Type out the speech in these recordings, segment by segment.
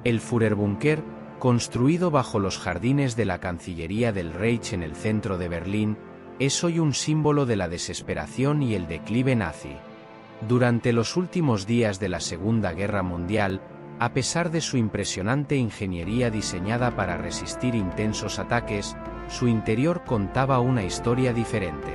El Führerbunker, construido bajo los jardines de la Cancillería del Reich en el centro de Berlín, es hoy un símbolo de la desesperación y el declive nazi. Durante los últimos días de la Segunda Guerra Mundial, a pesar de su impresionante ingeniería diseñada para resistir intensos ataques, su interior contaba una historia diferente.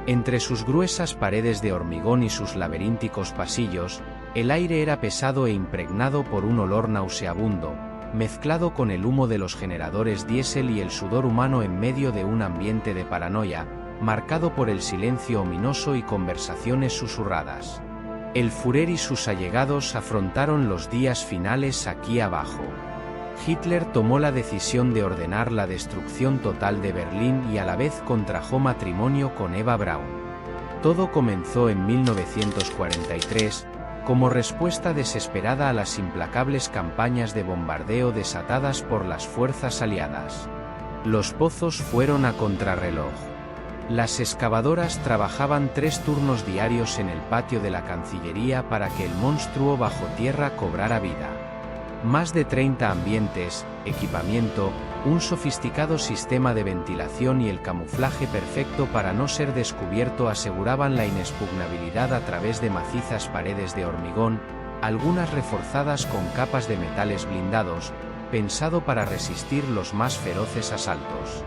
Entre sus gruesas paredes de hormigón y sus laberínticos pasillos, el aire era pesado e impregnado por un olor nauseabundo, mezclado con el humo de los generadores diésel y el sudor humano en medio de un ambiente de paranoia, marcado por el silencio ominoso y conversaciones susurradas. El Führer y sus allegados afrontaron los días finales aquí abajo. Hitler tomó la decisión de ordenar la destrucción total de Berlín y a la vez contrajo matrimonio con Eva Braun. Todo comenzó en 1943, como respuesta desesperada a las implacables campañas de bombardeo desatadas por las fuerzas aliadas. Los pozos fueron a contrarreloj. Las excavadoras trabajaban 3 turnos diarios en el patio de la Cancillería para que el monstruo bajo tierra cobrara vida. Más de 30 ambientes, equipamiento, un sofisticado sistema de ventilación y el camuflaje perfecto para no ser descubierto aseguraban la inexpugnabilidad a través de macizas paredes de hormigón, algunas reforzadas con capas de metales blindados, pensado para resistir los más feroces asaltos.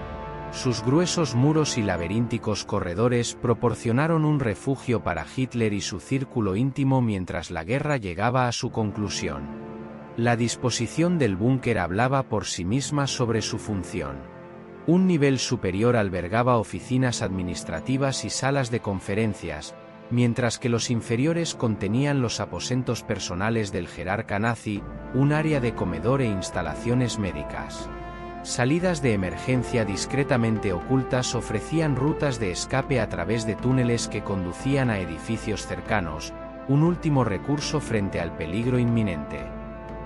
Sus gruesos muros y laberínticos corredores proporcionaron un refugio para Hitler y su círculo íntimo mientras la guerra llegaba a su conclusión. La disposición del búnker hablaba por sí misma sobre su función. Un nivel superior albergaba oficinas administrativas y salas de conferencias, mientras que los inferiores contenían los aposentos personales del jerarca nazi, un área de comedor e instalaciones médicas. Salidas de emergencia discretamente ocultas ofrecían rutas de escape a través de túneles que conducían a edificios cercanos, un último recurso frente al peligro inminente.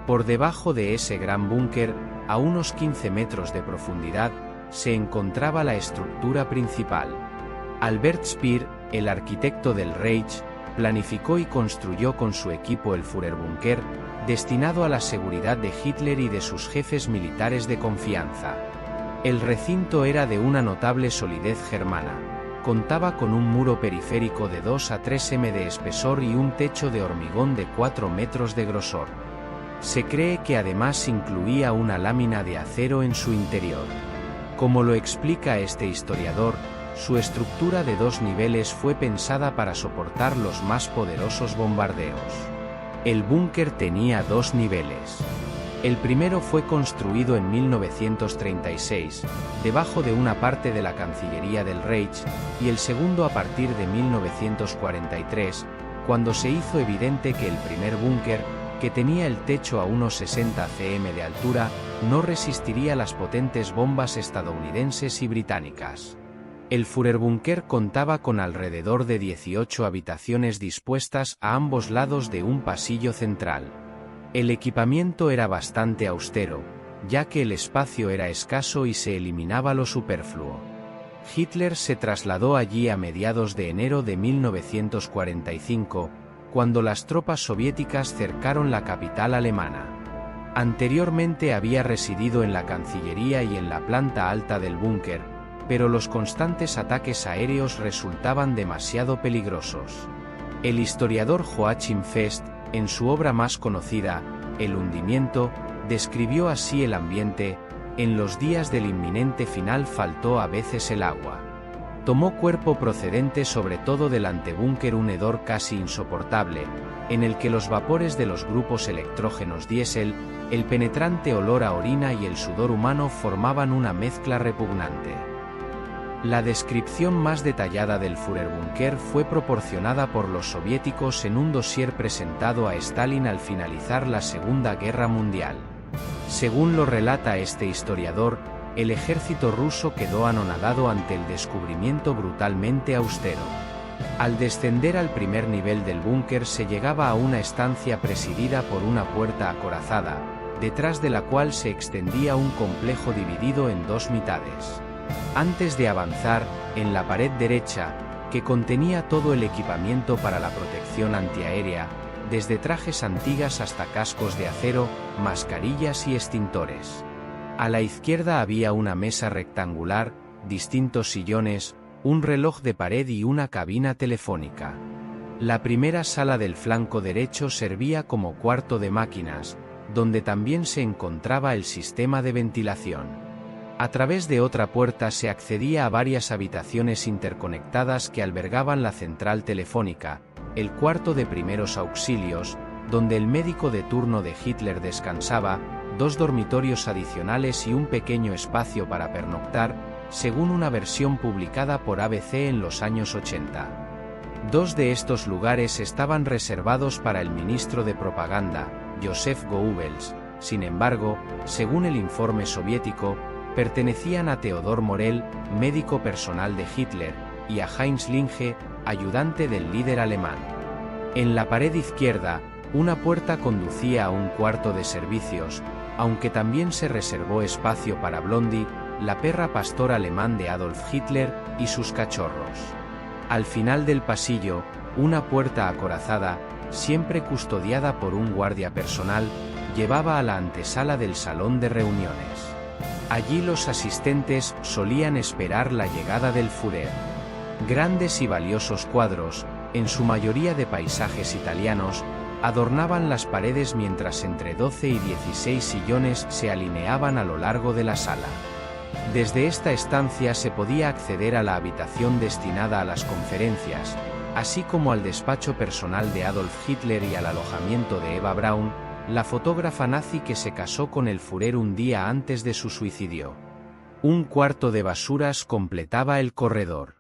Por debajo de ese gran búnker, a unos 15 metros de profundidad, se encontraba la estructura principal. Albert Speer, el arquitecto del Reich, planificó y construyó con su equipo el Führerbunker, destinado a la seguridad de Hitler y de sus jefes militares de confianza. El recinto era de una notable solidez germana. Contaba con un muro periférico de 2 a 3 m de espesor y un techo de hormigón de 4 metros de grosor. Se cree que además incluía una lámina de acero en su interior. Como lo explica este historiador, su estructura de 2 niveles fue pensada para soportar los más poderosos bombardeos. El búnker tenía 2 niveles. El primero fue construido en 1936, debajo de una parte de la Cancillería del Reich, y el segundo a partir de 1943, cuando se hizo evidente que el primer búnker, que tenía el techo a unos 60 cm de altura, no resistiría las potentes bombas estadounidenses y británicas. El Führerbunker contaba con alrededor de 18 habitaciones dispuestas a ambos lados de un pasillo central. El equipamiento era bastante austero, ya que el espacio era escaso y se eliminaba lo superfluo. Hitler se trasladó allí a mediados de enero de 1945, cuando las tropas soviéticas cercaron la capital alemana. Anteriormente había residido en la Cancillería y en la planta alta del búnker, pero los constantes ataques aéreos resultaban demasiado peligrosos. El historiador Joachim Fest, en su obra más conocida, El hundimiento, describió así el ambiente: en los días del inminente final faltó a veces el agua. Tomó cuerpo procedente sobre todo del antebúnker un hedor casi insoportable, en el que los vapores de los grupos electrógenos diésel, el penetrante olor a orina y el sudor humano formaban una mezcla repugnante. La descripción más detallada del Führerbunker fue proporcionada por los soviéticos en un dossier presentado a Stalin al finalizar la Segunda Guerra Mundial. Según lo relata este historiador, el ejército ruso quedó anonadado ante el descubrimiento brutalmente austero. Al descender al primer nivel del búnker se llegaba a una estancia presidida por una puerta acorazada, detrás de la cual se extendía un complejo dividido en 2 mitades. Antes de avanzar, en la pared derecha, que contenía todo el equipamiento para la protección antiaérea, desde trajes antigas hasta cascos de acero, mascarillas y extintores. A la izquierda había una mesa rectangular, distintos sillones, un reloj de pared y una cabina telefónica. La primera sala del flanco derecho servía como cuarto de máquinas, donde también se encontraba el sistema de ventilación. A través de otra puerta se accedía a varias habitaciones interconectadas que albergaban la central telefónica, el cuarto de primeros auxilios, donde el médico de turno de Hitler descansaba, 2 dormitorios adicionales y un pequeño espacio para pernoctar, según una versión publicada por ABC en los años 80. 2 de estos lugares estaban reservados para el ministro de propaganda, Joseph Goebbels. Sin embargo, según el informe soviético, pertenecían a Theodor Morell, médico personal de Hitler, y a Heinz Linge, ayudante del líder alemán. En la pared izquierda, una puerta conducía a un cuarto de servicios, aunque también se reservó espacio para Blondie, la perra pastor alemán de Adolf Hitler, y sus cachorros. Al final del pasillo, una puerta acorazada, siempre custodiada por un guardia personal, llevaba a la antesala del salón de reuniones. Allí los asistentes solían esperar la llegada del Führer. Grandes y valiosos cuadros, en su mayoría de paisajes italianos, adornaban las paredes mientras entre 12 y 16 sillones se alineaban a lo largo de la sala. Desde esta estancia se podía acceder a la habitación destinada a las conferencias, así como al despacho personal de Adolf Hitler y al alojamiento de Eva Braun, la fotógrafa nazi que se casó con el Führer un día antes de su suicidio. Un cuarto de basuras completaba el corredor.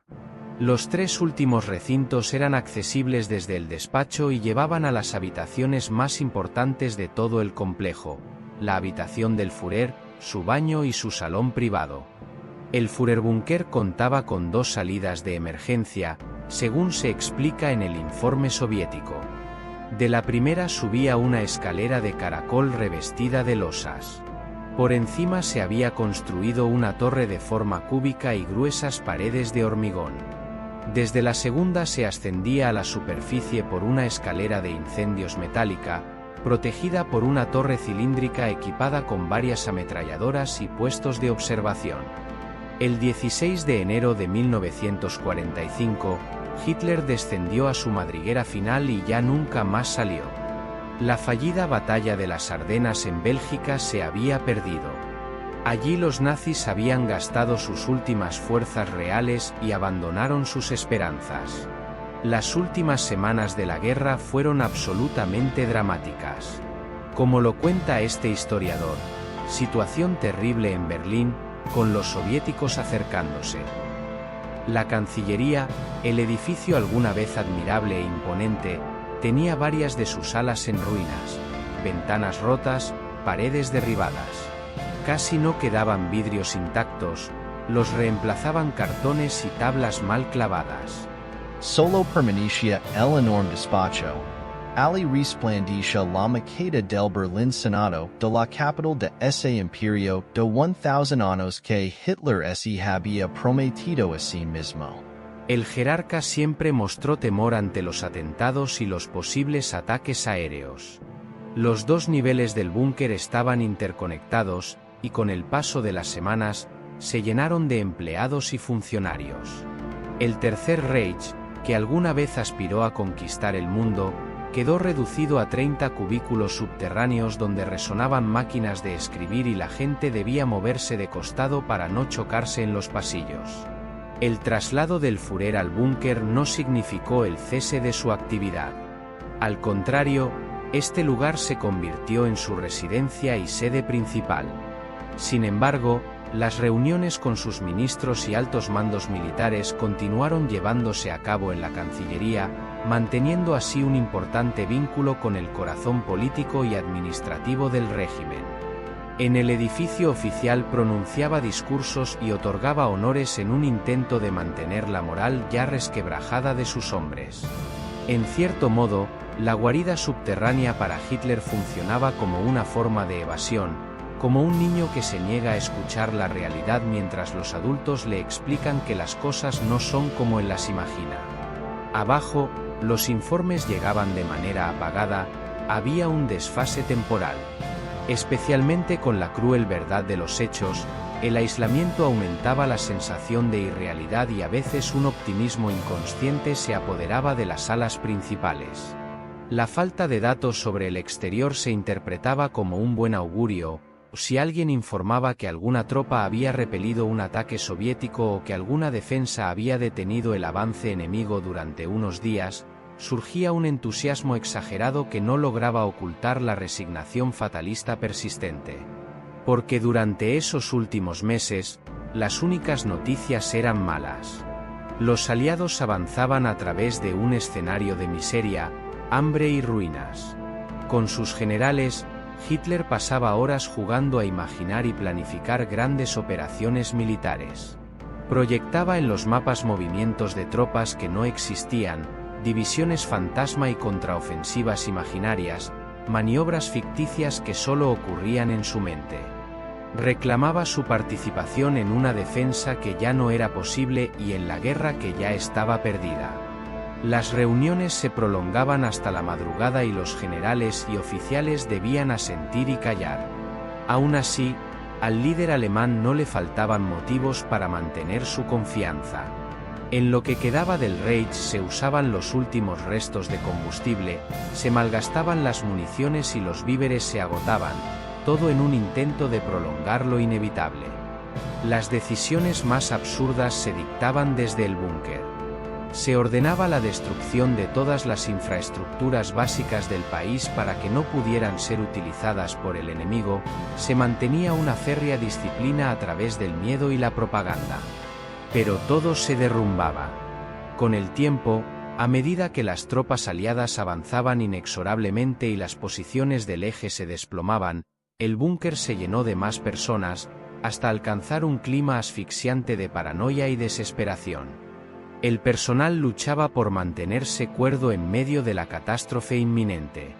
Los 3 últimos recintos eran accesibles desde el despacho y llevaban a las habitaciones más importantes de todo el complejo, la habitación del Führer, su baño y su salón privado. El Führerbunker contaba con 2 salidas de emergencia, según se explica en el informe soviético. De la primera subía una escalera de caracol revestida de losas. Por encima se había construido una torre de forma cúbica y gruesas paredes de hormigón. Desde la segunda se ascendía a la superficie por una escalera de incendios metálica, protegida por una torre cilíndrica equipada con varias ametralladoras y puestos de observación. El 16 de enero de 1945, Hitler descendió a su madriguera final y ya nunca más salió. La fallida batalla de las Ardenas en Bélgica se había perdido. Allí los nazis habían gastado sus últimas fuerzas reales y abandonaron sus esperanzas. Las últimas semanas de la guerra fueron absolutamente dramáticas. Como lo cuenta este historiador, situación terrible en Berlín, con los soviéticos acercándose. La Cancillería, el edificio alguna vez admirable e imponente, tenía varias de sus alas en ruinas, ventanas rotas, paredes derribadas. Casi no quedaban vidrios intactos, los reemplazaban cartones y tablas mal clavadas. Solo permanecia el enorme despacho. Ali resplandecía la maqueta del Berlín Senado de la capital de ese imperio de 1000 años que Hitler se había prometido a sí mismo. El jerarca siempre mostró temor ante los atentados y los posibles ataques aéreos. Los 2 niveles del búnker estaban interconectados, y con el paso de las semanas, se llenaron de empleados y funcionarios. El Tercer Reich, que alguna vez aspiró a conquistar el mundo, quedó reducido a 30 cubículos subterráneos donde resonaban máquinas de escribir y la gente debía moverse de costado para no chocarse en los pasillos. El traslado del Führer al búnker no significó el cese de su actividad. Al contrario, este lugar se convirtió en su residencia y sede principal. Sin embargo, las reuniones con sus ministros y altos mandos militares continuaron llevándose a cabo en la Cancillería, manteniendo así un importante vínculo con el corazón político y administrativo del régimen. En el edificio oficial pronunciaba discursos y otorgaba honores en un intento de mantener la moral ya resquebrajada de sus hombres. En cierto modo, la guarida subterránea para Hitler funcionaba como una forma de evasión, como un niño que se niega a escuchar la realidad mientras los adultos le explican que las cosas no son como él las imagina. Abajo, los informes llegaban de manera apagada, había un desfase temporal. Especialmente con la cruel verdad de los hechos, el aislamiento aumentaba la sensación de irrealidad y a veces un optimismo inconsciente se apoderaba de las salas principales. La falta de datos sobre el exterior se interpretaba como un buen augurio. Si alguien informaba que alguna tropa había repelido un ataque soviético o que alguna defensa había detenido el avance enemigo durante unos días, surgía un entusiasmo exagerado que no lograba ocultar la resignación fatalista persistente. Porque durante esos últimos meses, las únicas noticias eran malas. Los aliados avanzaban a través de un escenario de miseria, hambre y ruinas. Con sus generales, Hitler pasaba horas jugando a imaginar y planificar grandes operaciones militares. Proyectaba en los mapas movimientos de tropas que no existían, divisiones fantasma y contraofensivas imaginarias, maniobras ficticias que solo ocurrían en su mente. Reclamaba su participación en una defensa que ya no era posible y en la guerra que ya estaba perdida. Las reuniones se prolongaban hasta la madrugada y los generales y oficiales debían asentir y callar. Aún así, al líder alemán no le faltaban motivos para mantener su confianza. En lo que quedaba del Reich se usaban los últimos restos de combustible, se malgastaban las municiones y los víveres se agotaban, todo en un intento de prolongar lo inevitable. Las decisiones más absurdas se dictaban desde el búnker. Se ordenaba la destrucción de todas las infraestructuras básicas del país para que no pudieran ser utilizadas por el enemigo, se mantenía una férrea disciplina a través del miedo y la propaganda. Pero todo se derrumbaba. Con el tiempo, a medida que las tropas aliadas avanzaban inexorablemente y las posiciones del eje se desplomaban, el búnker se llenó de más personas, hasta alcanzar un clima asfixiante de paranoia y desesperación. El personal luchaba por mantenerse cuerdo en medio de la catástrofe inminente.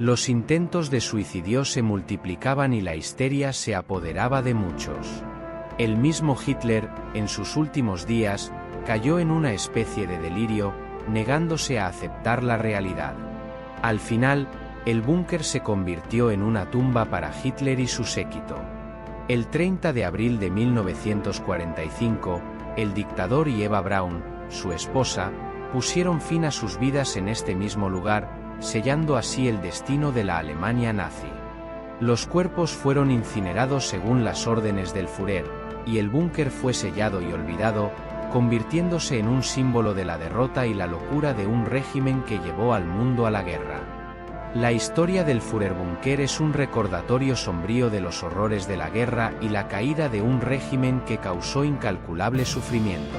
Los intentos de suicidio se multiplicaban y la histeria se apoderaba de muchos. El mismo Hitler, en sus últimos días, cayó en una especie de delirio, negándose a aceptar la realidad. Al final, el búnker se convirtió en una tumba para Hitler y su séquito. El 30 de abril de 1945, el dictador y Eva Braun, su esposa, pusieron fin a sus vidas en este mismo lugar, sellando así el destino de la Alemania nazi. Los cuerpos fueron incinerados según las órdenes del Führer, y el búnker fue sellado y olvidado, convirtiéndose en un símbolo de la derrota y la locura de un régimen que llevó al mundo a la guerra. La historia del Führerbunker es un recordatorio sombrío de los horrores de la guerra y la caída de un régimen que causó incalculable sufrimiento.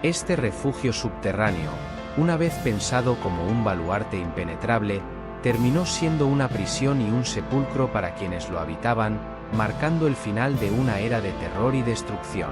Este refugio subterráneo, una vez pensado como un baluarte impenetrable, terminó siendo una prisión y un sepulcro para quienes lo habitaban, marcando el final de una era de terror y destrucción.